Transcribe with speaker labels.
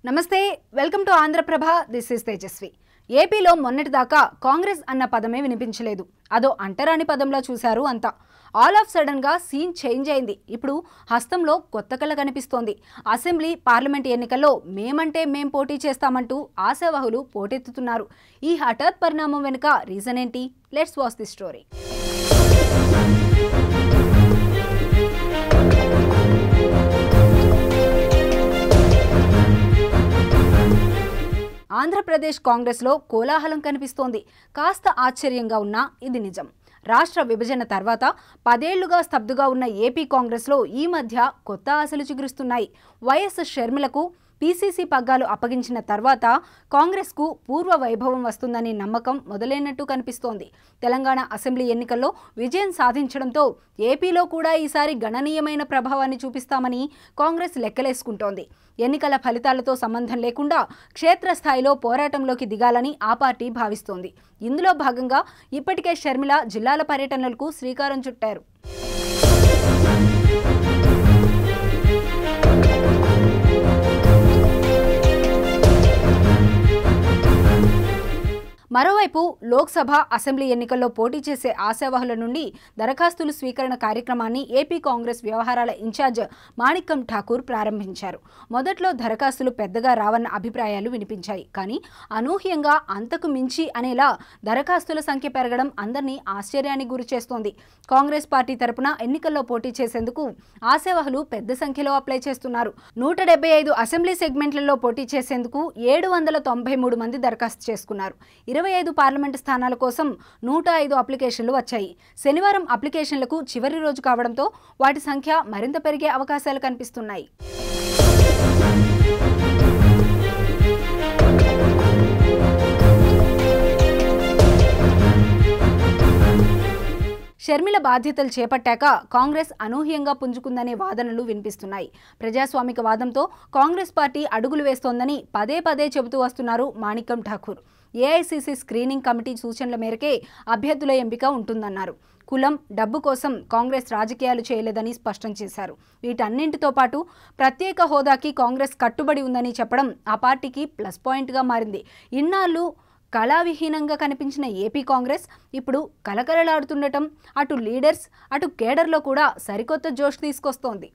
Speaker 1: నమస్తే welcome to Andhra Prabha this is Tejaswi ఏపీలో మొన్నటిదాకా కాంగ్రెస్ అన్న పదమే వినిపించలేదు అదో అంటరాని పదంలా చూశారు అంతా ఆల్ ఆఫ్ సడన్ గా సీన్ చేంజ్ అయింది ఇప్పుడు హస్తంలో కొత్త కళ కనిపిస్తోంది అసెంబ్లీ పార్లమెంట్ ఎన్నికల్లో మేమంటే మేం పోటీ చేస్తామంటూ ఆశావహులు పోటెత్తుతున్నారు ఈ హఠాత్ పరిణామం వెనుక రీజన్ ఏంటి let's watch the story Andhra Pradesh కాంగ్రెస్లో కోలాహలం కనిపిస్తోంది కాస్త ఆశ్చర్యంగా ఉన్నా ఇది నిజం రాష్ట్ర విభజన తర్వాత 10 ఏళ్లుగా స్తబ్దుగా ఉన్న ఏపీ కాంగ్రెస్లో ఈ మధ్య కొత్త ఆశలు చిగురుస్తున్నాయి వైఎస్ షర్మిలకు పీసీసీ పగ్గాలు అప్పగించిన తర్వాత కాంగ్రెస్కు పూర్వ వైభవం వస్తుందనే నమ్మకం మొదలైనట్టు కనిపిస్తోంది తెలంగాణ అసెంబ్లీ ఎన్నికల్లో విజయం సాధించడంతో ఏపీలో కూడా ఈసారి గణనీయమైన ప్రభావాన్ని చూపిస్తామని కాంగ్రెస్ లెక్కలేసుకుంటోంది ఎన్నికల ఫలితాలతో సంబంధం లేకుండా క్షేత్రస్థాయిలో పోరాటంలోకి దిగాలని ఆ పార్టీ భావిస్తోంది ఇందులో భాగంగా ఇప్పటికే షర్మిల జిల్లాల పర్యటనలకు శ్రీకారం చుట్టారు మరోవైపు లోక్సభ అసెంబ్లీ ఎన్నికల్లో పోటీ చేసే ఆశావహుల నుండి దరఖాస్తుల స్వీకరణ కార్యక్రమాన్ని ఏపీ కాంగ్రెస్ వ్యవహారాల ఇన్ఛార్జ్ మాణిక్కం ఠాకూర్ ప్రారంభించారు మొదట్లో దరఖాస్తులు పెద్దగా రావన్న అభిప్రాయాలు వినిపించాయి కానీ అనూహ్యంగా అంతకు మించి అనేలా దరఖాస్తుల సంఖ్య పెరగడం అందరినీ ఆశ్చర్యానికి గురిచేస్తోంది కాంగ్రెస్ పార్టీ తరపున ఎన్నికల్లో పోటీ చేసేందుకు ఆశావహులు పెద్ద సంఖ్యలో అప్లై చేస్తున్నారు 175 అసెంబ్లీ సెగ్మెంట్లలో పోటీ చేసేందుకు 793 మంది దరఖాస్తు చేసుకున్నారు 25 పార్లమెంటు స్థానాల కోసం 105 అప్లికేషన్లు వచ్చాయి శనివారం అప్లికేషన్లకు చివరి రోజు కావడంతో వాటి సంఖ్య మరింత పెరిగే అవకాశాలు కనిపిస్తున్నాయి షర్మిల బాధ్యతలు చేపట్టాక కాంగ్రెస్ అనూహ్యంగా పుంజుకుందనే వాదనలు వినిపిస్తున్నాయి ప్రజాస్వామిక వాదంతో కాంగ్రెస్ పార్టీ అడుగులు వేస్తోందని పదే పదే చెబుతూ వస్తున్నారు Manickam Thakur AICC screening committee సూచనల మేరకే అభ్యర్థుల ఎంపిక ఉంటుందన్నారు కులం డబ్బు కోసం కాంగ్రెస్ రాజకీయాలు చేయలేదని స్పష్టం చేశారు వీటన్నింటితో పాటు ప్రత్యేక హోదాకి కాంగ్రెస్ కట్టుబడి ఉందని చెప్పడం ఆ పార్టీకి ప్లస్ పాయింట్గా మారింది ఇన్నాళ్ళు కళావిహీనంగా కనిపించిన ఏపీ కాంగ్రెస్ ఇప్పుడు కలకలలాడుతుండటం అటు లీడర్స్ అటు కేడర్లో కూడా సరికొత్త జోష్ తీసుకొస్తోంది